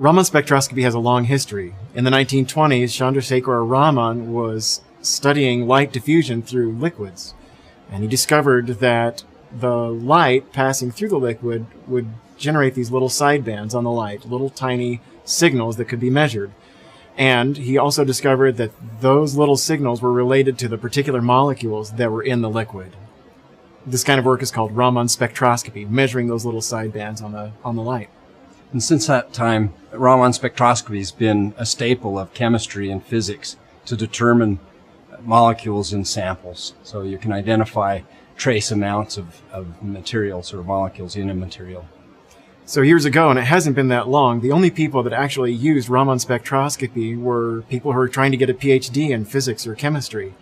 Raman spectroscopy has a long history. In the 1920s, Chandrasekhar Raman was studying light diffusion through liquids, and he discovered that the light passing through the liquid would generate these little sidebands on the light, little tiny signals that could be measured. And he also discovered that those little signals were related to the particular molecules that were in the liquid. This kind of work is called Raman spectroscopy, measuring those little sidebands on the light. And since that time, Raman spectroscopy has been a staple of chemistry and physics to determine molecules in samples. So you can identify trace amounts of materials or molecules in a material. So years ago, and it hasn't been that long, the only people that actually used Raman spectroscopy were people who were trying to get a PhD in physics or chemistry.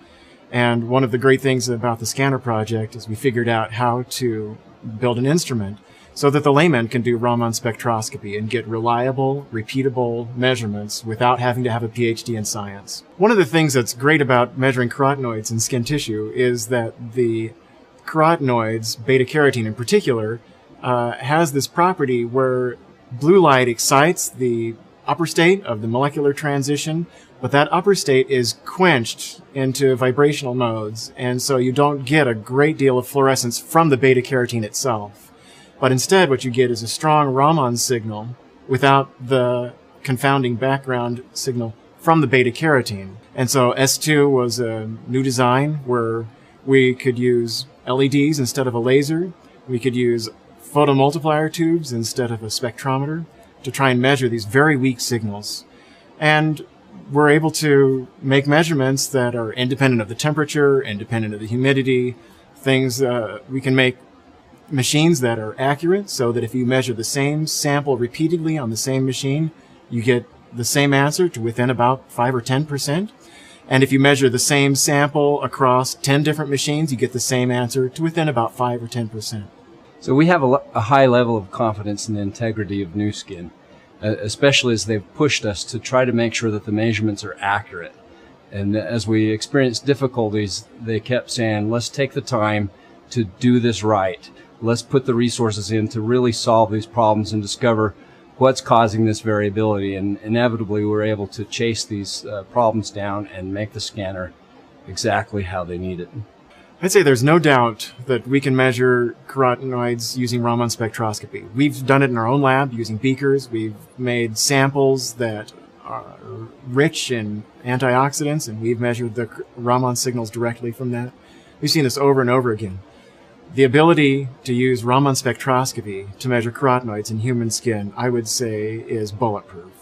And one of the great things about the scanner project is we figured out how to build an instrument so that the layman can do Raman spectroscopy and get reliable, repeatable measurements without having to have a PhD in science. One of the things that's great about measuring carotenoids in skin tissue is that the carotenoids, beta-carotene in particular, has this property where blue light excites the upper state of the molecular transition, but that upper state is quenched into vibrational modes, and so you don't get a great deal of fluorescence from the beta-carotene itself. But instead, what you get is a strong Raman signal without the confounding background signal from the beta-carotene. And so S2 was a new design where we could use LEDs instead of a laser. We could use photomultiplier tubes instead of a spectrometer to try and measure these very weak signals. And we're able to make measurements that are independent of the temperature, independent of the humidity, things we can make machines that are accurate so that if you measure the same sample repeatedly on the same machine, you get the same answer to within about 5 or 10%. And if you measure the same sample across 10 different machines, you get the same answer to within about 5 or 10%. So we have a high level of confidence in the integrity of Nu Skin, especially as they've pushed us to try to make sure that the measurements are accurate. And as we experienced difficulties, they kept saying, let's take the time to do this right. Let's put the resources in to really solve these problems and discover what's causing this variability. And inevitably, we're able to chase these problems down and make the scanner exactly how they need it. I'd say there's no doubt that we can measure carotenoids using Raman spectroscopy. We've done it in our own lab using beakers. We've made samples that are rich in antioxidants, and we've measured the Raman signals directly from that. We've seen this over and over again. The ability to use Raman spectroscopy to measure carotenoids in human skin, I would say, is bulletproof.